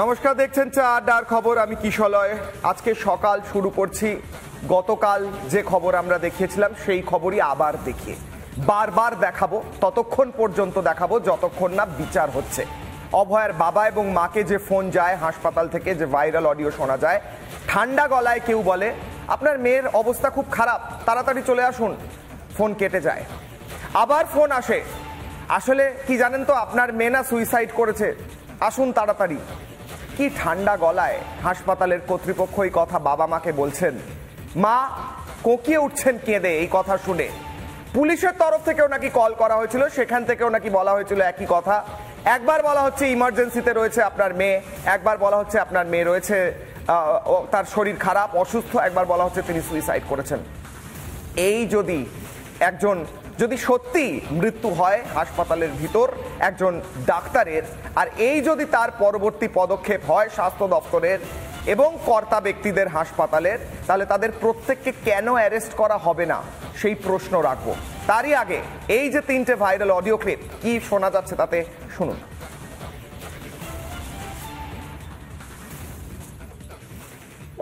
নমস্কার, দেখছেন চা আড্ডার খবর। আমি কিশলয়। আজকে সকাল শুরু করছি গতকাল যে খবর আমরা দেখিয়েছিলাম সেই খবরই আবার দেখিয়ে বারবার দেখাবো, ততক্ষণ পর্যন্ত দেখাবো যতক্ষণ না বিচার হচ্ছে। অভয়ার বাবা এবং মাকে যে ফোন যায় হাসপাতাল থেকে, যে ভাইরাল অডিও শোনা যায়, ঠান্ডা গলায় কেউ বলে আপনার মেয়ের অবস্থা খুব খারাপ, তাড়াতাড়ি চলে আসুন। ফোন কেটে যায়, আবার ফোন আসে, আসলে কি জানেন তো আপনার মেয়ে না সুইসাইড করেছে, আসুন তাড়াতাড়ি। কি ঠান্ডা গলায় হাসপাতালের কর্তৃপক্ষ এই কথা বাবা মাকে বলছেন। মা কোকিয়ে উঠছেন কেঁদে এই কথা শুনে। পুলিশের তরফ থেকেও নাকি কল করা হয়েছিল, সেখান থেকেও নাকি বলা হয়েছিল একই কথা। একবার বলা হচ্ছে ইমার্জেন্সিতে রয়েছে আপনার মেয়ে, একবার বলা হচ্ছে আপনার মেয়ে রয়েছে তার শরীর খারাপ অসুস্থ, একবার বলা হচ্ছে তিনি সুইসাইড করেছেন। এই যদি সত্যি মৃত্যু হয় হাসপাতালের ভিতর একজন ডাক্তারের, আর এই যদি তার পরবর্তী পদক্ষেপ হয় স্বাস্থ্য দপ্তরের এবং কর্তা ব্যক্তিদের হাসপাতালের, তাহলে তাদের প্রত্যেককে কেন অ্যারেস্ট করা হবে না সেই প্রশ্ন রাখবো। তারই আগে এই যে তিনটে ভাইরাল অডিও ক্লিপ, কি শোনা যাচ্ছে তাতে শুনুন।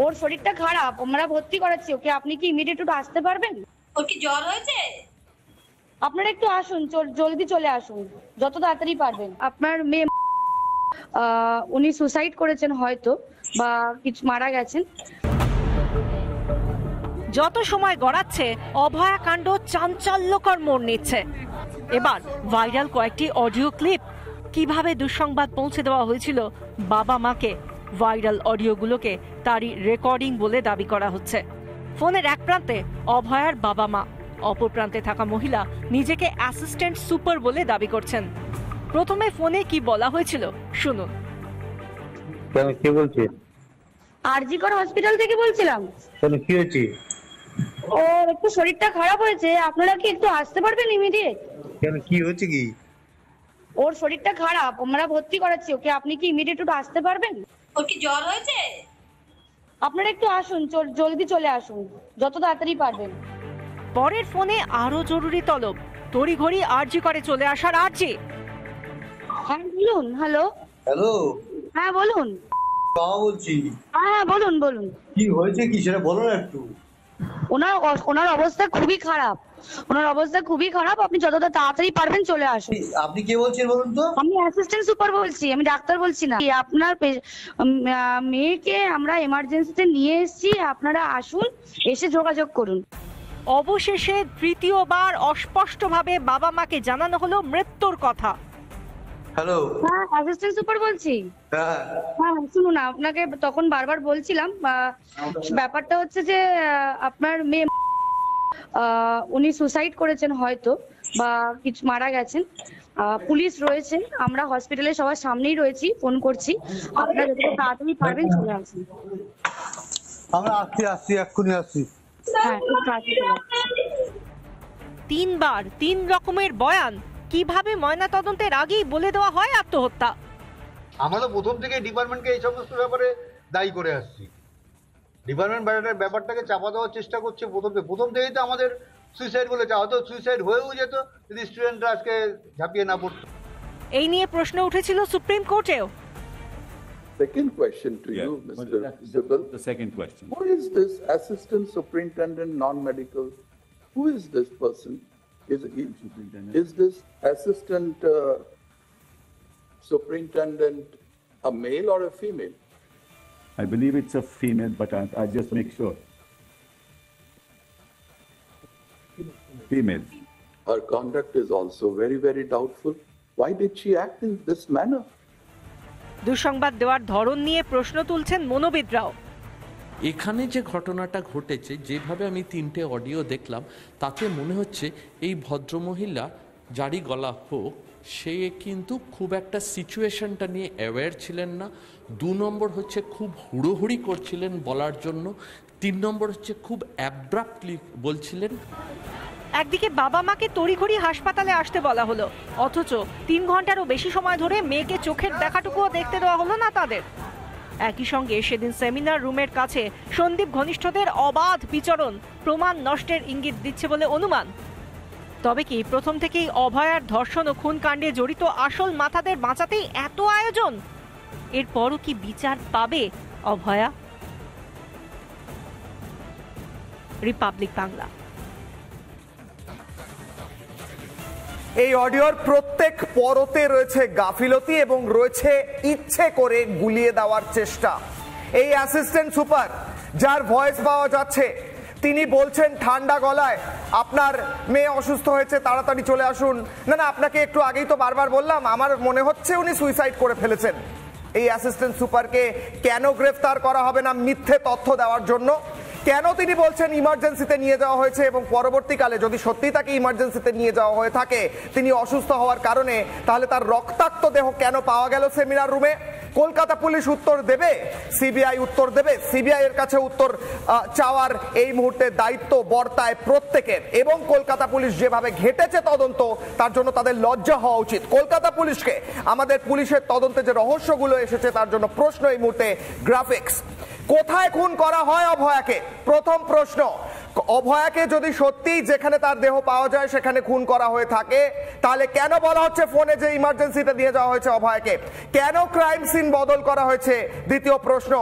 ওর শরীরটা খারাপ, আমরা ভর্তি করাচ্ছি ওকে, আপনি কি ইমিডিয়েট আসতে পারবেন? ওর কি জ্বর হয়েছে? আপনারা একটু আসুন, জলদি চলে আসুন যত তাড়াতাড়ি পারবেন। আপনার মেয়ে উনি সুসাইড করেছেন হয়তো, বা কিছু মারা গেছেন। যত সময় গড়াচ্ছে অভয়াকাণ্ড চাঞ্চল্যকর মোড় নিচ্ছে। এবার ভাইরাল কয়েকটি অডিও ক্লিপ, কিভাবে দুঃসংবাদ পৌঁছে দেওয়া হয়েছিল বাবা মাকে। ভাইরাল অডিওগুলোকে তারই রেকর্ডিং বলে দাবি করা হচ্ছে। ফোনের এক প্রান্তে অভয়ার বাবা মা, অপর প্রান্তে থাকা মহিলা নিজেকে অ্যাসিস্ট্যান্ট সুপার বলে দাবি করছেন। প্রথমে ফোনে কি বলা হয়েছিল শুনুন। কেন, কে বলছে? আরজিকর হসপিটাল থেকে বলছিলাম। কেন, কি হয়েছে? ওর একটু শরীরটা খারাপ হয়েছে, আপনারা কি একটু আসতে পারবেন ইমিডিয়েট? কেন, কি হয়েছে? কি ওর শরীরটা খারাপ, আমরা ভর্তি করাচ্ছি ওকে, আপনি কি ইমিডিয়েট আসতে পারবেন? ওর কি জ্বর হয়েছে? আপনারা একটু আসুন, জলদি চলে আসুন যত তাড়াতাড়ি পারবেন। পরের ফোনে আরো জরুরি তলব, তড়িঘড়ি আরজি করে চলে আসার আরজি। হ্যাঁ বলুন। হ্যালো হ্যালো, হ্যাঁ বলুন। বাবা বলছি। হ্যাঁ বলুন বলুন। কি হয়েছে, কি সেটা বলো না একটু। ওনার অবস্থা খুবই খারাপ, আপনি যতটা তাড়াতাড়ি পারবেন চলে আসুন। আপনি কে বলছেন বলুন তো? আমি অ্যাসিস্ট্যান্ট সুপার বলছি, আমি ডাক্তার বলছি না। আপনার মেয়েকে আমরা এমার্জেন্সিতে নিয়ে এসেছি, আপনারা আসুন, এসে যোগাযোগ করুন। অবশেষে তৃতীয়বার অস্পষ্টভাবে বাবা মাকে জানানো হলো মৃত্যুর কথা। হ্যালো, হ্যাঁ অ্যাসিস্ট্যান্ট সুপার বলছি। হ্যাঁ হ্যাঁ শুনুন, আপনাকে তখন বারবার বলছিলাম, ব্যাপারটা হচ্ছে যে আপনার মেয়ে উনি সুসাইড করেছেন হয়তো, বা কিছু মারা গেছেন। পুলিশ রয়েছে, আমরা হসপিটালে সবার সামনেই রয়েছি, ফোন করছি, আপনারা যত তাড়াতাড়ি পারবেন চলে আসুন। আমরা আসছি এক্ষুনি আসছি। হ্যাঁ খুব তাড়াতাড়ি চলে আসুন। তিনবার তিন রকমের বয়ান, কিভাবে ময়না তদন্তের আগেই বলে দেওয়া হয় আত্মহত্যা। আমরা তো প্রথম থেকে ডিপার্টমেন্টকে এই সমস্ত ব্যাপারে দায়ী করে আসছি। ডিপার্টমেন্ট ব্যাপারটাকে চাপা দেওয়ার চেষ্টা করছে প্রথম থেকেই তো আমাদের সুইসাইড বলেছে, হয়তো সুইসাইড হয়েও যেত যদি স্টুডেন্টরা আজকে ঝাঁপিয়ে না পড়তো। এই নিয়ে প্রশ্ন উঠেছিল supreme কোর্টেও। Second question to you, Mr. Sibal. The second question. Who is this assistant superintendent non-medical? Who is this person? Is this assistant superintendent a male or a female? I believe it's a female, but I just make sure. Female. Her conduct is also very, very doubtful. Why did she act in this manner? দুঃসংবাদ দেওয়ার ধরন নিয়ে প্রশ্ন তুলছেন মনোবিদরাও। এখানে যে ঘটনাটা ঘটেছে, যেভাবে আমি তিনটে অডিও দেখলাম, তাতে মনে হচ্ছে এই ভদ্রমহিলা, যারই গলা হোক, সে কিন্তু খুব একটা সিচুয়েশনটা নিয়ে অ্যাওয়্যার ছিলেন না। 2 নম্বর হচ্ছে খুব হুড়োহুড়ি করছিলেন বলার জন্য। 3 নম্বর হচ্ছে খুব অ্যাব্রাপ্টলি বলছিলেন। একদিকে বাবা মাকে তড়িঘড়ি হাসপাতালে আসতে বলা হলো, অথচ 3 ঘন্টারও বেশি সময় ধরে মেয়েকে চোখের দেখাটুকুও দেখতে দেওয়া হলো না তাদের। একই সঙ্গে সেদিন সেমিনার রুমের কাছে সন্দীপ ঘনিষ্ঠদের অবাধ বিচরণ প্রমাণ নষ্টের ইঙ্গিত দিচ্ছে বলে অনুমান। তবে কি প্রথম থেকেই অভয়ার ধর্ষণ ও খুন কাণ্ডে জড়িত আসল মাথাদের বাঁচাতেই এত আয়োজন? এরপরও কি বিচার পাবে অভয়া? রিপাবলিক বাংলা। এই অডিওর প্রত্যেক পরতে রয়েছে গাফিলতি এবং রয়েছে ইচ্ছে করে গুলিয়ে দেওয়ার চেষ্টা। এই অ্যাসিস্ট্যান্ট সুপার যার ভয়েস পাওয়া যাচ্ছে তিনি বলছেন ঠান্ডা গলায়, আপনার মেয়ে অসুস্থ হয়েছে, তাড়াতাড়ি চলে আসুন। না না, আপনাকে একটু আগেই তো বারবার বললাম, আমার মনে হচ্ছে উনি সুইসাইড করে ফেলেছেন। এই অ্যাসিস্ট্যান্ট সুপারকে কেন গ্রেফতার করা হবে না মিথ্যে তথ্য দেওয়ার জন্য? কেন তিনি বলছেন ইমার্জেন্সিতে নিয়ে যাওয়া হয়েছে এবং পরবর্তীকালে যদি সত্যি তাকে ইমার্জেন্সিতে নিয়ে যাওয়া হয়ে থাকে তিনি অসুস্থ হওয়ার কারণে, তাহলে তার রক্তাক্ত দেহ কেন পাওয়া গেল সেমিনার রুমে? কলকাতা পুলিশ উত্তর দেবে, সিবিআই উত্তর দেবে। সিবিআই এর কাছে উত্তর চাওয়ার এই মুহূর্তে দায়িত্ব বর্তায় প্রত্যেকের, এবং কলকাতা পুলিশ যেভাবে ঘেটেছে তদন্ত, তার জন্য তাদের লজ্জা হওয়া উচিত। কলকাতা পুলিশকে আমাদের পুলিশের তদন্তে যে রহস্যগুলো এসেছে তার জন্য প্রশ্ন এই মুহূর্তে গ্রাফিক্স। কোথায় খুন করা হয় অভয়াকে? প্রথম প্রশ্ন, অভয়াকে যদি সত্যি যেখানে তার দেহ পাওয়া যায় সেখানে খুন করা হয়ে থাকে, তাহলে কেন বলা হচ্ছে ফোনে যে ইমার্জেন্সিতে নিয়ে যাওয়া হয়েছে অভয়াকে? কেন ক্রাইম সিন বদল করা হয়েছে? দ্বিতীয় প্রশ্ন,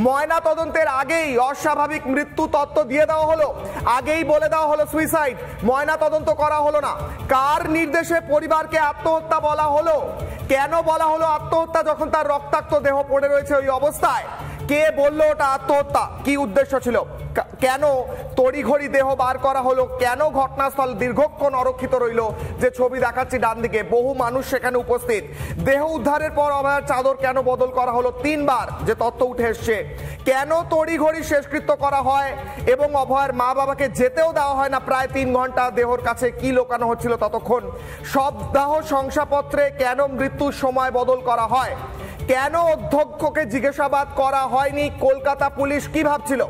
ময়না তদন্তের আগেই অস্বাভাবিক মৃত্যু তত্ত্ব দিয়ে দেওয়া হলো, আগেই বলে দেওয়া হলো সুইসাইড, ময়না তদন্ত করা হলো না। কার নির্দেশে পরিবারকে আত্মহত্যা বলা হলো? কেন বলা হলো আত্মহত্যা যখন তার রক্তাক্ত দেহ পড়ে রয়েছে ওই অবস্থায়? কে বললো ওটা আত্মহত্যা? কি উদ্দেশ্য ছিল? কেন তড়িঘড়ি দেহ বার করা হলো? কেন ঘটনাস্থল দীর্ঘক্ষণ অরক্ষিত রইল? যে ছবি দেখাচ্ছি ডান দিকে, বহু মানুষ সেখানে উপস্থিত। দেহ উদ্ধারের পর অভয়ার চাদর কেন বদল করা হলো 3 বার, যে তথ্য উঠে এসছে? কেন তড়িঘড়ি শেষকৃত্য করা হয় এবং অভয়ার মা বাবাকে যেতেও দেওয়া হয় না প্রায় 3 ঘন্টা? দেহর কাছে কি লোকানো হচ্ছিল ততক্ষণ? সপ্তাহ শংসাপত্রে কেন মৃত্যুর সময় বদল করা হয়? কেন অধ্যক্ষকে জিজ্ঞাসাবাদ করা হয়নি? কলকাতা পুলিশ কি ভাবছিল?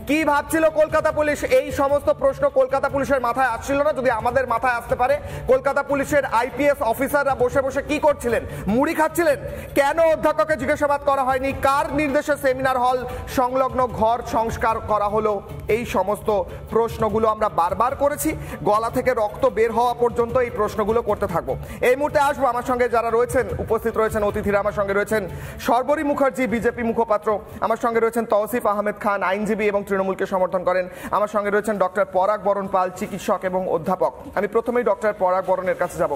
কি ভাবছিল কলকাতা পুলিশ? এই সমস্ত প্রশ্ন কলকাতা পুলিশের মাথায় আসছিল না? যদি আমাদের মাথায় আসতে পারে, কলকাতা পুলিশের আইপিএস অফিসাররা বসে বসে কি করছিলেন? মুড়ি খাচ্ছিলেন? কেন অধ্যক্ষকে জিজ্ঞাসাবাদ করা হয়নি? কার নির্দেশে সেমিনার হল সংলগ্ন ঘর সংস্কার করা হলো? এই সমস্ত প্রশ্নগুলো আমরা বারবার করেছি, গলা থেকে রক্ত বের হওয়া পর্যন্ত এই প্রশ্নগুলো করতে থাকবো। এই মুহূর্তে আসবো আমার সঙ্গে যারা রয়েছেন, উপস্থিত রয়েছেন অতিথিরা। আমার সঙ্গে রয়েছেন সর্বরী মুখার্জি, বিজেপি মুখপাত্র। আমার সঙ্গে রয়েছেন তৌসিফ আহমেদ খান, আইনজীবী এবং তৃণমূলকে সমর্থন করেন। আমার সঙ্গে রয়েছেন ডক্টর পরাগ বরণ পাল, চিকিৎসক এবং অধ্যাপক। আমি প্রথমেই ডক্টর পরাগ বরণের কাছে যাব।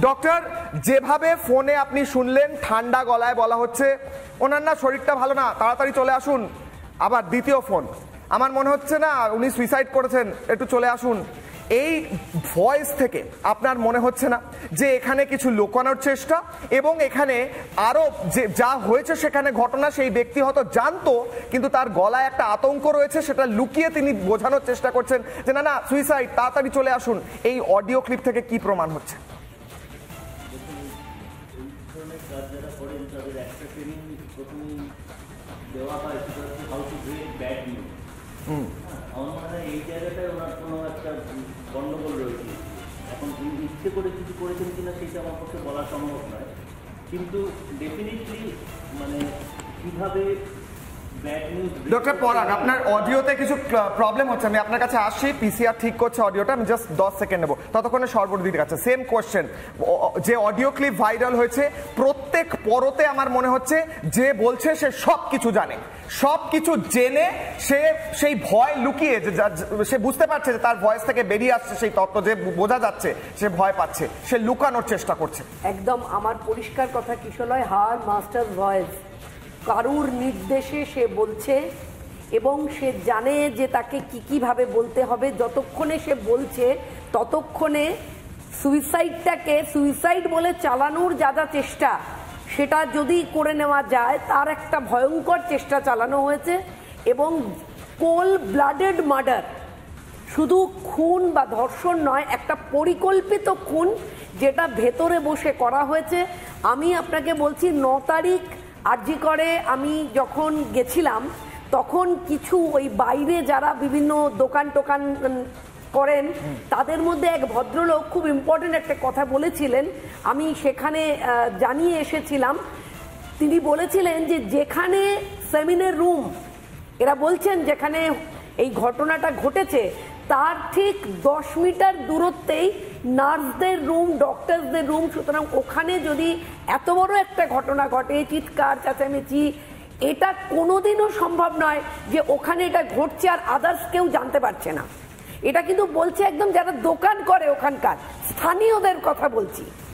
ডক্টর, যেভাবে ফোনে আপনি শুনলেন ঠান্ডা গলায় বলা হচ্ছে ওনার না শরীরটা ভালো না, তাড়াতাড়ি চলে আসুন। আবার দ্বিতীয় ফোন, আমার মনে হচ্ছে না উনি সুইসাইড করেছেন, একটু চলে আসুন। এই ভয়েস থেকে আপনার মনে হচ্ছে না যে এখানে কিছু লুকানোর চেষ্টা, এবং এখানে আরো যে যা হয়েছে সেখানে ঘটনা সেই ব্যক্তি হয়তো জানতো, কিন্তু তার গলায় একটা আতঙ্ক রয়েছে, সেটা লুকিয়ে তিনি বোঝানোর চেষ্টা করছেন যে না না সুইসাইড, তাড়াতাড়ি চলে আসুন। এই অডিও ক্লিপ থেকে কি প্রমাণ হচ্ছে? এই জায়গাটায় ওনার কোনো একটা গন্ডগোল রয়েছে। এখন তিনি ইচ্ছে করে কিছু করেছেন কিনা সেটা আমার পক্ষে বলা সম্ভব নয়, কিন্তু ডেফিনেটলি মানে কিভাবে ডক্টর পরাগ, আপনার অডিওতে কিছু প্রবলেম হচ্ছে, আমি আপনার কাছে আসছি, পিসিআর ঠিক করছে অডিওটা, আমি জাস্ট 10 সেকেন্ড নেবো, ততক্ষণে সর্বদির কাছে সেম কোয়েশ্চেন। যে অডিও ক্লিপ ভাইরাল হয়েছে প্রত্যেক পরতে আমার মনে হচ্ছে যে বলছে সে সব কিছু জানে, সব কিছু জেনে সে সেই ভয় লুকিয়ে, সে বুঝতে পারছে যে তার ভয়েস থেকে বেরিয়ে আসছে সেই তত্ত্ব, যে বোঝা যাচ্ছে সে ভয় পাচ্ছে, সে লুকানোর চেষ্টা করছে। একদম আমার পরিষ্কার কথা কিশলয়, হার মাস্টার ভয়েস, কারুর নির্দেশে সে বলছে এবং সে জানে যে তাকে কিভাবে বলতে হবে। যতক্ষণে সে বলছে ততক্ষণে সুইসাইডটাকে সুইসাইড বলে চালানোর যা যা চেষ্টা, সেটা যদি করে নেওয়া যায়, তার একটা ভয়ঙ্কর চেষ্টা চালানো হয়েছে। এবং কোল্ড ব্লাডেড মার্ডার, শুধু খুন বা ধর্ষণ নয়, একটা পরিকল্পিত খুন যেটা ভেতরে বসে করা হয়েছে। আমি আপনাকে বলছি 9 তারিখ আরজি করে আমি যখন গেছিলাম, তখন কিছু ওই বাইরে যারা বিভিন্ন দোকান টোকান করেন তাদের মধ্যে এক ভদ্রলোক খুব ইম্পর্টেন্ট একটা কথা বলেছিলেন, আমি সেখানে জানিয়ে এসেছিলাম। তিনি বলেছিলেন যে যেখানে সেমিনার রুম, এরা বলছেন যেখানে এই ঘটনাটা ঘটেছে তার ঠিক 10 মিটার দূরত্বেই নার্সদের রুম, ডক্টরসদের রুম। সুতরাং ওখানে যদি এত বড় একটা ঘটনা ঘটে, চিৎকার চেঁচামেচি, এটা কোনোদিনও সম্ভব নয় যে ওখানে এটা ঘটছে আর আদার্স কেউ জানতে পারছে না। এটা কিন্তু বলছে একদম যারা দোকান করে ওখানকার স্থানীয়দের কথা বলছি।